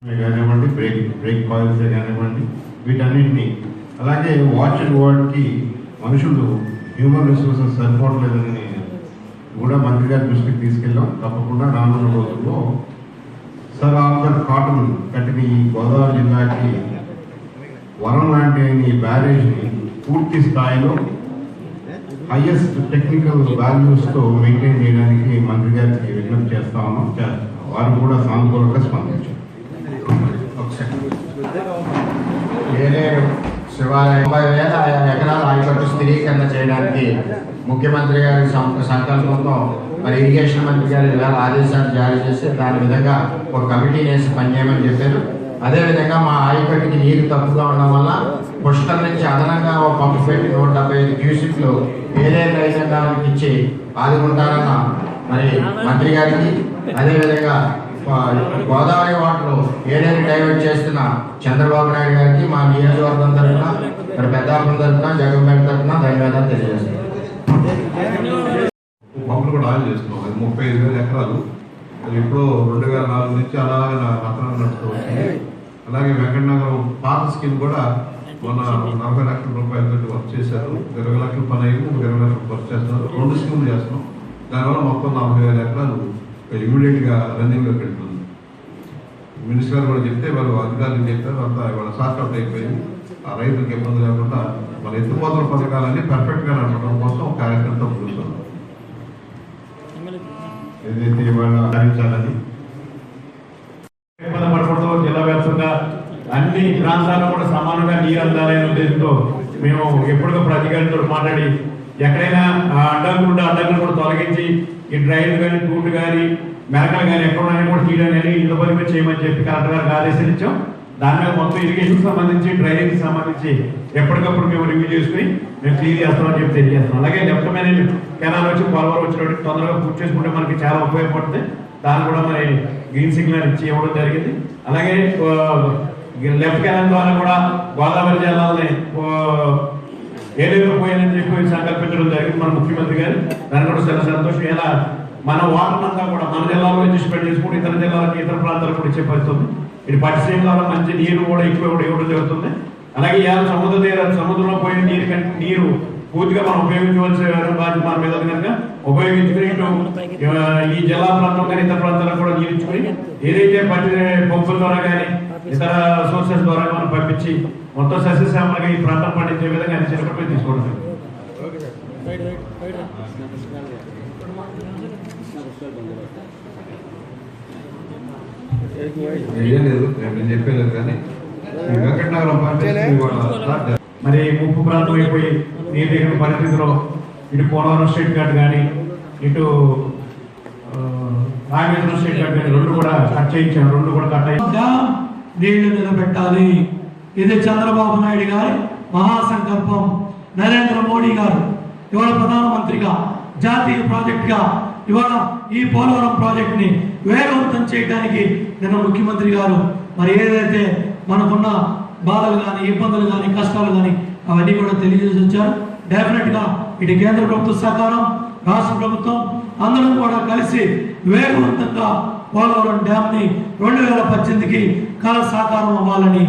కానివ్వండి, break coils కానివ్వండి, వీటన్నిటినీ అలాగే వాచ్ అండ్ వర్డ్కి మనుషులు హ్యూమన్ రిసోర్సెస్ సరిపోవట్లేదని కూడా మంత్రి గారి దృష్టికి తీసుకెళ్ళాం. తప్పకుండా రానున్న రోజుల్లో సర్ ఆర్థర్ కాటన్ కట్టిన ఈ గోదావరి జిల్లాకి వరం లాంటి ఈ బ్యారేజ్ని పూర్తి స్థాయిలో హైయెస్ట్ టెక్నికల్ వాల్యూస్తో మెయింటైన్ చేయడానికి మంత్రి గారికి విజ్ఞప్తి చేస్తా ఉన్నాం. వారు కూడా సానుకూలంగా స్పందించారు. ఏలేరు శివాలయం 30,000 ఎకరాల ఆయకట్టు స్థిరీకరణ చేయడానికి ముఖ్యమంత్రి గారి సంకల్పంతో మరి ఇరిగేషన్ మంత్రి గారు ఇవాళ ఆదేశాలు జారీ చేసి దాని విధంగా ఒక కమిటీని వేసి పనిచేయమని చెప్పారు. అదేవిధంగా మా ఆయకట్టుకి నీరు తక్కువగా ఉండడం వల్ల పుష్కర్ నుంచి అదనంగా ఒక పంపు పెట్టి 175 క్యూసిక్లు ఏలేరు రైతాంగానికి ఇచ్చి ఆదుకుంటారన్న మరి మంత్రి గారికి, అదేవిధంగా గోదావరి వాటర్ ఏలేరు డైవర్ట్ చేస్తున్న చంద్రబాబు నాయుడు గారికి మా నియోజకవర్గం తరఫున మరి పెద్దాపురం తరఫున జగన్పేట తరఫున ధన్యవాదాలు తెలియజేస్తున్నాం. పంపులు కూడా ఆన్ చేస్తున్నాం. అది 35,000 ఎకరాలు. అది ఇప్పుడు 2004 నుంచి అలాగే రత్నాలు నడుస్తూ వచ్చింది. అలాగే వెంకటనగరం పాత స్కీమ్ కూడా మొన్న 40 లక్షల రూపాయలతో వర్క్ చేశారు. 20 లక్షల పని అయింది, 20 లక్షలు వర్క్ చేస్తున్నారు. 2 స్కీములు చేస్తున్నాం. దానివల్ల మొత్తం 40,000 ఎకరాలు ఇమీడియట్గా రన్నింగ్లోకి వెళ్తుంది. మినిస్టర్ గారు కూడా చెప్తే వాళ్ళు అధికారులు చెప్పారు, అంతా ఇవాళ సార్ట్అవుట్ అయిపోయింది. ఆ రైతులకు ఇబ్బంది లేకుండా మన ఎత్తుపోతల పథకాలన్నీ పర్ఫెక్ట్గా నడపడం కోసం కార్యక్రమంతో ముందుతున్నాం. ఏదైతే ఇవాళ ఆచరించాలని పడకూడదు, జిల్లా వ్యాప్తంగా అన్ని ప్రాంతాల్లో కూడా సమానంగా నీరు అందాలనే ఉద్దేశంతో మేము ఎప్పటికప్పుడు అధికారులతో మాట్లాడి ఎక్కడైనా అడ్డంకులు కూడా తొలగించి ఈ డ్రైన్లు కానీ, టూర్లు కానీ, మెరకలు కానీ ఎక్కడైనా కూడా తీయడం కానీ ఇళ్ళ పరిమితి చేయమని చెప్పి కలెక్టర్ గారికి ఆదేశాలు ఇచ్చాం. దాని మీద మొత్తం ఇరిగేషన్ సంబంధించి, డ్రైనేజ్కి సంబంధించి ఎప్పటికప్పుడు మేము రివ్యూ చేసుకుని మేము క్లియర్ చేస్తామని చెప్పి తెలియజేస్తున్నాం. అలాగే లెఫ్ట్ మేనేజ్ కెనాల్ వచ్చి పోలవరం వచ్చినట్టు తొందరగా పూర్తి చేసుకుంటే మనకి చాలా ఉపయోగపడుతుంది. దాన్ని కూడా మరి గ్రీన్ సిగ్నల్ ఇచ్చి ఇవ్వడం జరిగింది. అలాగే లెఫ్ట్ కెనాల్ ద్వారా కూడా గోదావరి జిల్లాలని ఏలేరు పోయాలని చెప్పి సంకల్పించడం జరిగింది మన ముఖ్యమంత్రి గారు. దాన్ని కూడా చాలా సంతోషం. ఇలా మన వాటర్ అంతా కూడా మన జిల్లాలో డిస్పెండ్ చేసుకుంటూ ఇతర జిల్లాలకి, ఇతర ప్రాంతాలకు కూడా ఇచ్చే పరిస్థితుంది. ఇది పట్టిసీమ ద్వారా మంచి నీరు కూడా ఎక్కువ కూడా ఇవ్వడం జరుగుతుంది. అలాగే ఇవాళ సముద్రంలో పోయిన నీరు పూర్తిగా మనం ఉపయోగించవలసిన బాధ్యత మన మీద కనుక ఉపయోగించుకుని ఈ జిల్లా ప్రాంతం కానీ ఇతర ప్రాంతాలకు కూడా నీరు ఇచ్చుకుని ఏదైతే పంపుల ద్వారా కానీ ఇతర సోర్సెస్ ద్వారా మనం పంపించి మొత్తం సస్యశ్యామలుగా ఈ ప్రాంతం పండించే విధంగా అన్ని చిన్నపై తీసుకోవడం. నేను చెప్పలేదు కానీ వెంకటనగరం మరి ముప్పు ప్రాంతం అయిపోయి నీరు దిగిన పరిస్థితిలో ఇటు పోలవరం స్టేట్ కార్డు కానీ, ఇటు రామేశ్వరం స్టేట్ కార్డు కానీ రెండు కూడా కట్ చేయించాను. రెండు కూడా కట్ అయ్యి నీళ్లు నిలబెట్టాలి. ఇది చంద్రబాబు నాయుడు గారి మహాసంకల్పం. నరేంద్ర మోడీ గారు ఇవాళ ప్రధానమంత్రిగా జాతీయ ప్రాజెక్టుగా ఇవాళ ఈ పోలవరం ప్రాజెక్టుని వేగవంతం చేయడానికి నిన్న ముఖ్యమంత్రి గారు మరి ఏదైతే మనకున్న బాధలు కానీ, ఇబ్బందులు కానీ, కష్టాలు కానీ అవన్నీ కూడా తెలియజేసి వచ్చారు. డెఫినెట్గా ఇటు కేంద్ర ప్రభుత్వ సహకారం, రాష్ట్ర ప్రభుత్వం అందరం కూడా కలిసి వేగవంతంగా పోలవరం డ్యామ్ని 2018కి కాల సాకారం అవ్వాలని,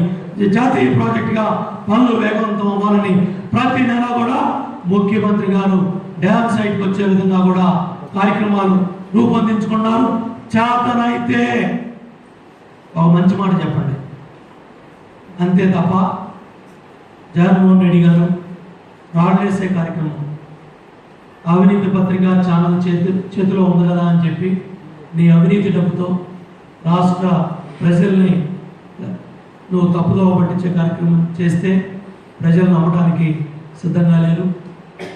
జాతీయ ప్రాజెక్టుగా పనులు వేగవంతం అవ్వాలని ప్రతి నెల కూడా ముఖ్యమంత్రి గారు డ్యామ్ సైట్కి వచ్చే విధంగా కూడా కార్యక్రమాలు రూపొందించుకున్నారు. చేతనైతే ఒక మంచి మాట చెప్పండి, అంతే తప్ప జగన్మోహన్ రెడ్డి గారు రాళ్ళేసే కార్యక్రమం అవినీతి పత్రిక ఛానల్ చేతిలో ఉంది కదా అని చెప్పి నీ అవినీతి డబ్బుతో రాష్ట్ర ప్రజల్ని నువ్వు తప్పుదోవ పట్టించే కార్యక్రమం చేస్తే ప్రజలు నమ్మడానికి సిద్ధంగా లేరు.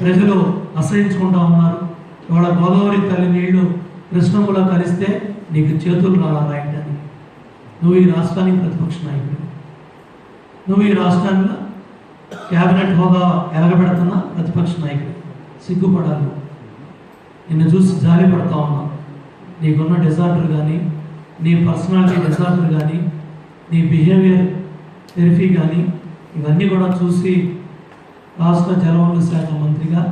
ప్రజలు అసహించుకుంటా ఉన్నారు. ఇవాళ గోదావరి తల్లి నీళ్లు కృష్ణములో కలిస్తే నీకు చేతులు రాయటానికి నువ్వు ఈ రాష్ట్రానికి ప్రతిపక్ష నాయకుడు, నువ్వు ఈ రాష్ట్రాన్ని క్యాబినెట్ హోదా ఎలగబెడుతున్న ప్రతిపక్ష నాయకుడు. సిగ్గుపడాలి. నిన్ను చూసి జాలి పడతా ఉన్నా. నీకున్న డిజార్డర్ కానీ, నీ పర్సనాలిటీ డిజార్డర్ కానీ, నీ బిహేవియర్ థెరపీ కానీ ఇవన్నీ కూడా చూసి రాష్ట్ర జలవనరుల శాఖ మంత్రిగా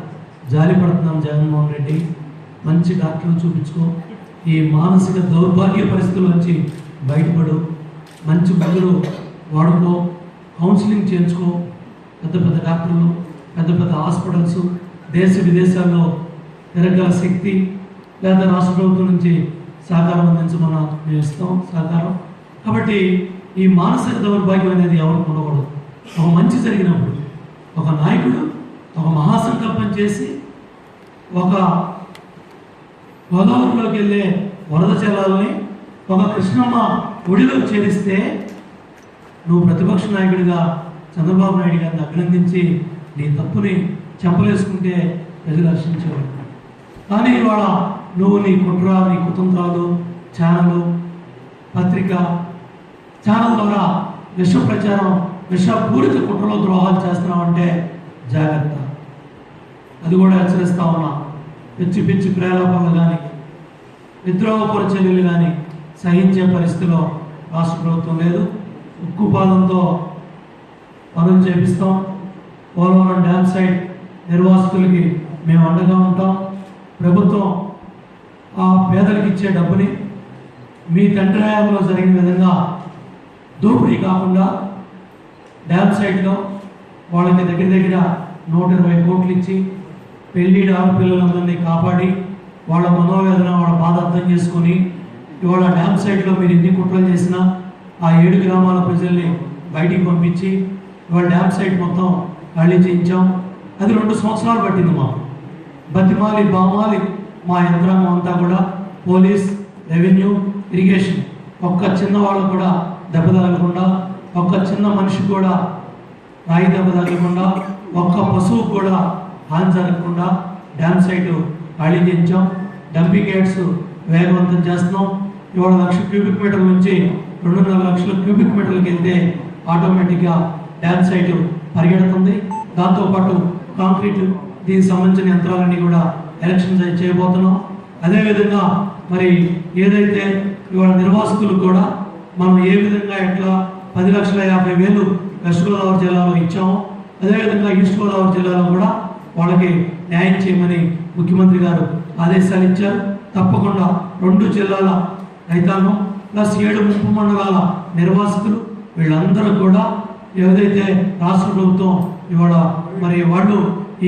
జాలి పడుతున్నాం. జగన్మోహన్ రెడ్డి, మంచి డాక్టర్లు చూపించుకో, ఈ మానసిక దౌర్భాగ్య పరిస్థితుల నుంచి బయటపడు. మంచి మందులు వాడుకో, కౌన్సిలింగ్ చేయించుకో. పెద్ద పెద్ద డాక్టర్లు, పెద్ద పెద్ద హాస్పిటల్స్, దేశ విదేశాల్లో తిరగల శక్తి లేదా రాష్ట్ర ప్రభుత్వం నుంచి సహకారం అందించమని మేము ఇస్తాం సహకారం. కాబట్టి ఈ మానసిక దౌర్భాగ్యం అనేది ఎవరికి ఉండకూడదు. ఒక మంచి జరిగినప్పుడు ఒక నాయకుడు ఒక మహాసంకల్పం చేసి ఒక గోదావరిలోకి వెళ్ళే వరద జలాలని ఒక కృష్ణమ్మ ఒడిలో చేరిస్తే నువ్వు ప్రతిపక్ష నాయకుడిగా చంద్రబాబు నాయుడు గారిని అభినందించి నీ తప్పుని చెంపలేసుకుంటే ప్రజలు హర్షించేవాడు. కానీ ఇవాళ నువ్వు నీ కుట్ర, నీ కుతంత్రాలు, ఛానల్, పత్రిక, ఛానల్ ద్వారా విష ప్రచారం, విషపూరిత కుట్రలో ద్రోహాలు చేస్తున్నావంటే జాగ్రత్త. అది కూడా హెచ్చరిస్తా ఉన్నా. పిచ్చి పిచ్చి ప్రేలాపనలు కానీ విద్రోహపర చర్యలు కానీ సహించే పరిస్థితిలో రాష్ట్ర ప్రభుత్వం లేదు. ఉక్కుపాదంతో పనులు చేపిస్తాం. పోలవరం డ్యామ్ సైట్ నిర్వాసితులకి మేము అండగా ఉంటాం. ప్రభుత్వం ఆ పేదలకు ఇచ్చే డబ్బుని మీ తండ్రి హయాంలో జరిగిన విధంగా దోపిడీ కాకుండా డ్యామ్ సైట్లో వాళ్ళకి దగ్గర దగ్గర 120 కోట్లు ఇచ్చి పెళ్లి ఆడపిల్లలందరినీ కాపాడి వాళ్ళ మనోవేదన, వాళ్ళ బాధ అర్థం చేసుకొని ఇవాళ డ్యామ్ సైట్లో మీరు ఎన్ని కుట్రలు చేసినా ఆ 7 గ్రామాల ప్రజల్ని బయటికి పంపించి ఇవాళ డ్యామ్ సైట్ మొత్తం ఖాళీ చేయించాం. అది 2 సంవత్సరాలు పట్టింది మాకు. బతిమాలి బామాలి మా యంత్రాంగం అంతా కూడా పోలీస్, రెవెన్యూ, ఇరిగేషన్ ఒక్క చిన్న వాళ్ళు కూడా దెబ్బ తగలకుండా, ఒక్క చిన్న మనిషి కూడా రాయి దెబ్బ తగలకుండా, ఒక్క పశువు కూడా హాని జరగకుండా డ్యామ్ సైటు ఖాళీ చేయించాం. డంపింగ్ యార్డ్స్ వేగవంతం చేస్తున్నాం. ఇవాళ 1,00,000 క్యూబిక్ మీటర్ల నుంచి 2.5 లక్షల క్యూబిక్ మీటర్లకు వెళ్తే ఆటోమేటిక్గా డ్యామ్ సైటు పరిగెడుతుంది. దాంతోపాటు కాంక్రీట్ దీనికి సంబంధించిన యంత్రాలన్నీ కూడా ఎలక్షన్ చేయబోతున్నాం. అదేవిధంగా మరి ఏదైతే ఇవాళ నిర్వాసితులకు కూడా మనం ఏ విధంగా ఎట్లా 10,50,000 వెస్ట్ గోదావరి జిల్లాలో ఇచ్చాము, అదేవిధంగా ఈస్ట్ గోదావరి జిల్లాలో కూడా వాళ్ళకి న్యాయం చేయమని ముఖ్యమంత్రి గారు ఆదేశాలు ఇచ్చారు. తప్పకుండా 2 జిల్లాల రైతాంగం ప్లస్ 7 ముంపు మండలాల నిర్వాసితులు వీళ్ళందరూ కూడా ఏదైతే రాష్ట్ర ప్రభుత్వం ఇవాళ మరి వాళ్ళు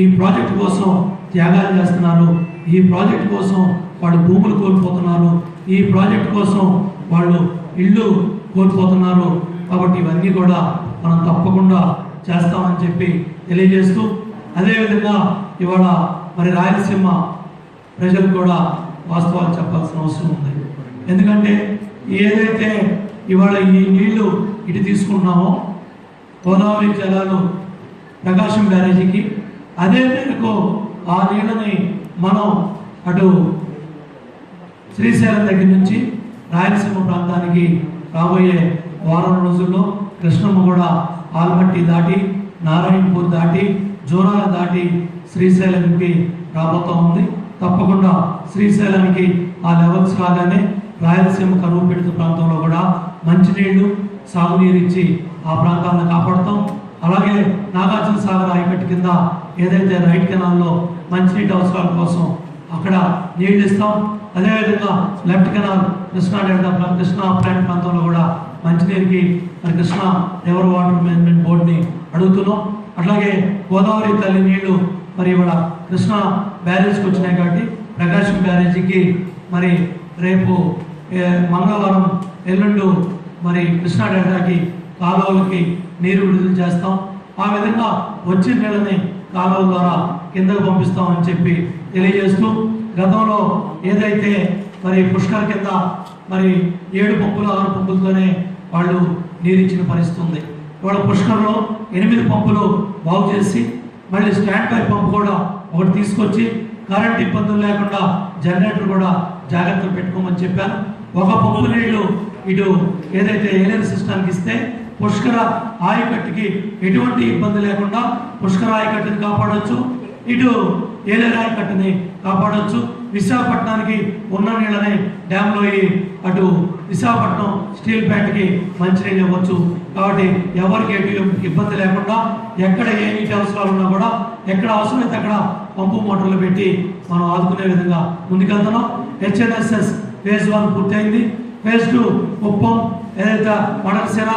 ఈ ప్రాజెక్టు కోసం త్యాగాలు చేస్తున్నారు, ఈ ప్రాజెక్టు కోసం వాళ్ళు భూములు కోల్పోతున్నారు, ఈ ప్రాజెక్టు కోసం వాళ్ళు ఇళ్ళు కోల్పోతున్నారు. కాబట్టి ఇవన్నీ కూడా మనం తప్పకుండా చేస్తామని చెప్పి తెలియజేస్తూ, అదేవిధంగా ఇవాళ మరి రాయలసీమ ప్రజలు కూడా వాస్తవాలు చెప్పాల్సిన అవసరం ఉంది. ఎందుకంటే ఏదైతే ఇవాళ ఈ నీళ్లు ఇటు తీసుకుంటున్నామో గోదావరి జలాలు ప్రకాశం బ్యారేజీకి, అదే మేరకు ఆ నీళ్ళని మనం అటు శ్రీశైలం దగ్గర నుంచి రాయలసీమ ప్రాంతానికి రాబోయే వారం రోజుల్లో కృష్ణమ్మ కూడా ఆల్మట్టి దాటి, నారాయణపూర్ దాటి, జోరాల దాటి శ్రీశైలంకి రాబోతూ ఉంది. తప్పకుండా శ్రీశైలానికి ఆ లెవెల్స్ రాగానే రాయలసీమ కరువు పీడిత ప్రాంతంలో కూడా మంచినీళ్లు, సాగునీరు ఇచ్చి ఆ ప్రాంతాలను కాపాడుతాం. అలాగే నాగార్జున సాగర్ ఆయకట్టు కింద ఏదైతే రైట్ కెనాల్లో మంచినీటి అవసరాల కోసం అక్కడ నీళ్లు ఇస్తాం. అదేవిధంగా left canal Krishna delta Krishna plant ప్రాంతంలో కూడా మంచినీరుకి మరి కృష్ణా రివర్ వాటర్ మేనేజ్మెంట్ బోర్డుని అడుగుతున్నాం. అట్లాగే గోదావరి తల్లి నీళ్లు మరి ఇవాళ కృష్ణా బ్యారేజ్కి వచ్చినాయి కాబట్టి ప్రకాశం బ్యారేజీకి మరి రేపు మంగళవారం ఎల్లుండు మరి కృష్ణా డెల్టాకి కాలువలకి నీరు విడుదల చేస్తాం. ఆ విధంగా వచ్చిన నీళ్ళని కాలువల ద్వారా కిందకు పంపిస్తామని చెప్పి తెలియజేస్తూ, గతంలో ఏదైతే మరి పుష్కర్ కింద మరి 7 పంపులు 6 పంపులతోనే వాళ్ళు నీరు ఇచ్చిన పరిస్థితి ఉంది. ఇవాళ పుష్కర్లో 8 పంపులు బాగు చేసి మళ్ళీ స్టాండ్ బై పంపు కూడా ఒకటి తీసుకొచ్చి కరెంట్ ఇబ్బందులు లేకుండా జనరేటర్ కూడా జాగ్రత్తలు పెట్టుకోమని చెప్పాను. ఒక పంపు నీళ్లు ఇటు ఏదైతే ఏలియన్ సిస్టానికి ఇస్తే పుష్కర ఆయకట్టుకి ఎటువంటి ఇబ్బంది లేకుండా పుష్కర ఆయకట్టుని కాపాడవచ్చు, ఇటు ఏలేరు ఆయకట్టుని కాపాడవచ్చు. విశాఖపట్నానికి ఉన్న నీళ్ళని డ్యాంలో అటు విశాఖపట్నం స్టీల్ ప్లాంట్కి మంచినీళ్ళు ఇవ్వచ్చు. కాబట్టి ఎవరికి ఇబ్బంది లేకుండా ఎక్కడ ఏ నీటి అవసరాలు ఉన్నా కూడా ఎక్కడ అవసరమైతే అక్కడ పంపు మోటార్లు పెట్టి మనం ఆదుకునే విధంగా ముందుకెళ్తున్నాం. HNSS ఫేజ్ 1 పూర్తయింది. ఫేజ్ 2 కుప్పం, ఏదైతే మడకసిర,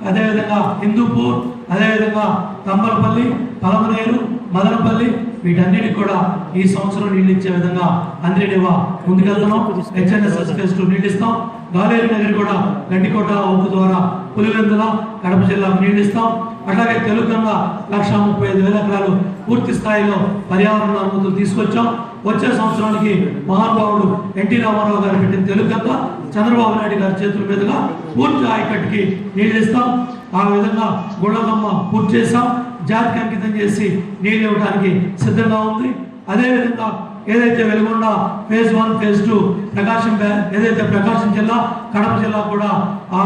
అదేవిధంగా హిందూపూర్, అదేవిధంగా తంబలపల్లి, పలమనేరు, మదనపల్లి వీటన్నిటికి కూడా ఈ సంవత్సరం నీళ్ళు ఇచ్చే విధంగా అందరినివా ముందుకెళ్తున్నాం. హెచ్ఎన్ఎస్ఎస్ ఫేజ్ 2 నీళ్ళు ఇస్తాం. గాలేరు నగర్ కూడా గండికోట ఉక్కు ద్వారా పులివెందుల కడప జిల్లాకు నీళ్ళు ఇస్తాం. అట్లాగే తెలుగుగంగ 1,35,000 ఎకరాలు పూర్తి స్థాయిలో పర్యావరణ అనుమతులు తీసుకొచ్చాం. వచ్చే సంవత్సరానికి మహానుభావుడు ఎన్టీ రామారావు గారు పెట్టిన తెలుగుగంగ చంద్రబాబు నాయుడు గారి చేతుల మీదుగా పూర్తి ఆయకట్టుకి నీళ్ళు ఇస్తాం. ఆ విధంగా గుళ్ళగమ్మ పూర్తి చేశాం. జాతికి అంకితం చేసి నీళ్ళు ఇవ్వడానికి సిద్ధంగా ఉంది. అదేవిధంగా ఏదైతే వెలుగొండ ఫేజ్ 1 ఫేజ్ 2 ఏదైతే ప్రకాశం జిల్లా కడప జిల్లా కూడా ఆ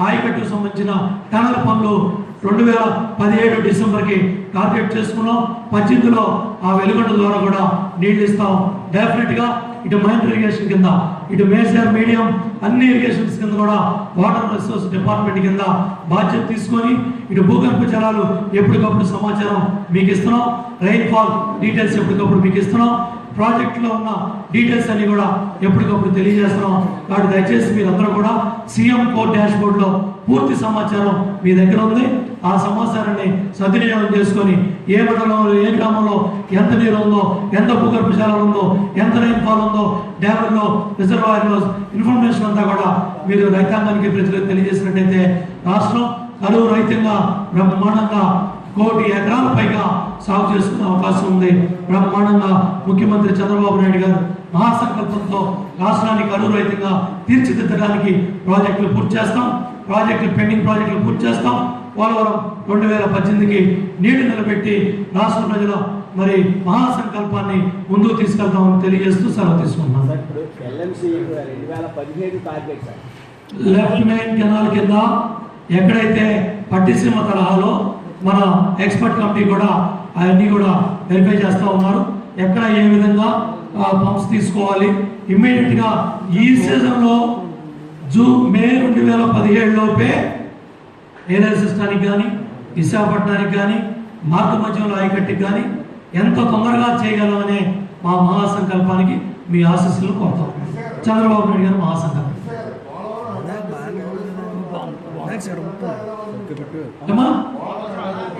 ఆయకట్టుకు సంబంధించిన టనల్ పనులు 2017 డిసెంబర్కి టార్గెట్ చేసుకున్నాం. 18లో ఆ వెలుగొండ ద్వారా కూడా నీళ్ళు ఇస్తాం. డెఫినెట్గా ఇటు మైనర్ ఇరిగేషన్ కింద, ఇటు మేజర్ మీడియం అన్ని ఇరిగేషన్స్ కింద కూడా వాటర్ రిసోర్స్ డిపార్ట్మెంట్ కింద బాధ్యత తీసుకొని ఇటు భూగర్భ జలాలు ఎప్పటికప్పుడు సమాచారం మీకు ఇస్తున్నాం. రైన్ఫాల్ డీటెయిల్స్ ఎప్పటికప్పుడు మీకు ఇస్తున్నాం. ప్రాజెక్టులో ఉన్న డీటెయిల్స్ అన్ని కూడా ఎప్పటికప్పుడు తెలియజేస్తున్నాం. కాబట్టి దయచేసి మీరందరూ కూడా సీఎం కోర్ డాష్ బోర్డ్లో పూర్తి సమాచారం మీ దగ్గర ఉంది. ఆ సమాచారాన్ని సద్వినియోగం చేసుకొని ఏ మండలంలో, ఏ గ్రామంలో ఎంత నీరు ఉందో, ఎంత భూగర్భ జలాలు ఉందో, ఎంత రైన్ఫాల్ ఉందో, డ్యాముల్లో, రిజర్వాయర్లో ఇన్ఫర్మేషన్ అంతా కూడా మీరు రైతాంగానికి ప్రజలకు తెలియజేసినట్టయితే రాష్ట్రం కరువు రహితంగా బ్రహ్మాండంగా 1 కోటి ఎకరాల పైగా సాగు చేసుకునే అవకాశం ఉంది. బ్రహ్మాండంగా ముఖ్యమంత్రి చంద్రబాబు నాయుడు గారు మహాసంకల్పంతో రాష్ట్రాన్ని కరువు రహితంగా తీర్చిదిద్దడానికి ప్రాజెక్టులు పూర్తి చేస్తాం. పెండింగ్ ప్రాజెక్టులు పూర్తి చేస్తాం. పోలవరం 2018కి నీళ్లు నిలబెట్టి రాష్ట్ర ప్రజల మరి మహాసంకల్పాన్ని ముందుకు తీసుకెళ్తామని తెలియజేస్తూ సెలవు తీసుకుంటున్నాం. లెఫ్ట్ మెయిన్ కెనాల్ కింద ఎక్కడైతే పట్టిసీమ తరహాలో మన ఎక్స్పర్ట్ కమిటీ కూడా అవన్నీ కూడా వెరిఫై చేస్తూ ఉన్నారు. ఎక్కడ ఏ విధంగా పంప్స్ తీసుకోవాలి ఇమ్మీడియట్గా ఈ సీజన్లో మే 2017 లోపే ఏరియా సిస్టానికి కానీ, విశాఖపట్నానికి కానీ, మార్గ మధ్యంలో ఆయకట్టుకి కానీ ఎంత తొందరగా చేయగలమనే మా మహాసంకల్పానికి మీ ఆశీస్సులు కోరుతాం. చంద్రబాబు నాయుడు గారు మహాసంకల్పం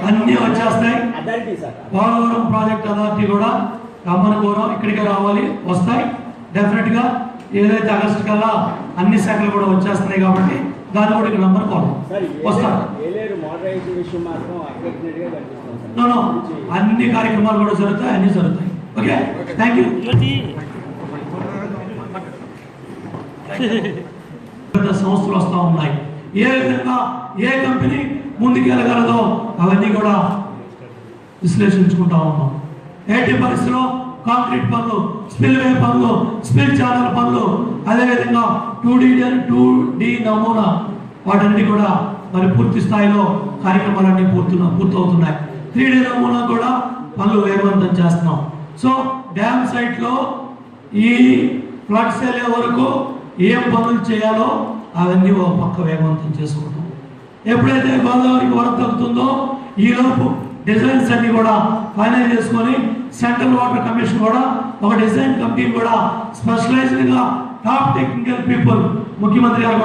అన్నీ వచ్చేస్తాయి. పోలవరం ప్రాజెక్ట్ అథారిటీ కూడా రమ్మని కోరం, ఇక్కడికి రావాలి, వస్తాయి డెఫినెట్గా. ఏదైతే ఆగస్టు కల్లా అన్ని శాఖలు కూడా వచ్చేస్తున్నాయి కాబట్టి దాన్ని కూడా ఇక్కడ రమ్మని కోరం, వస్తారు. అన్ని కార్యక్రమాలు కూడా జరుగుతాయి, అన్ని జరుగుతాయి. Okay, thank you. సంస్థలు వస్తూ ఉన్నాయి. ఏ విధంగా ఏ కంపెనీ ముందుకెళ్ళగలదో అవన్నీ కూడా విశ్లేషించుకుంటా ఉన్నాం. 80 పరిస్థితిలో కాంక్రీట్ పనులు, స్పిల్వే పనులు, స్పిల్ ఛానల్ పనులు, అదేవిధంగా 2D నమూనా వాటన్ని కూడా మరి పూర్తి స్థాయిలో కార్యక్రమాలన్నీ పూర్తవుతున్నాయి. 3D నమూనా కూడా పనులు వేగవంతం చేస్తున్నాం. సో డ్యామ్ సైట్లో ఈ ఫ్లడ్స్ వెళ్ళే వరకు ఏం పనులు చేయాలో అవన్నీ ఒక పక్క వేగవంతం చేసుకుంటాం. ఎప్పుడైతే గోదావరికి వరద తగ్గుతుందో ఈలోపు డిజైన్స్ అన్ని కూడా ఫైనల్ చేసుకొని సెంట్రల్ వాటర్ కమిషన్ కూడా ఒక డిజైన్ కమిటీ కూడా స్పెషలైజ్డ్గా టాప్ టెక్నికల్ పీపుల్ ముఖ్యమంత్రి గారు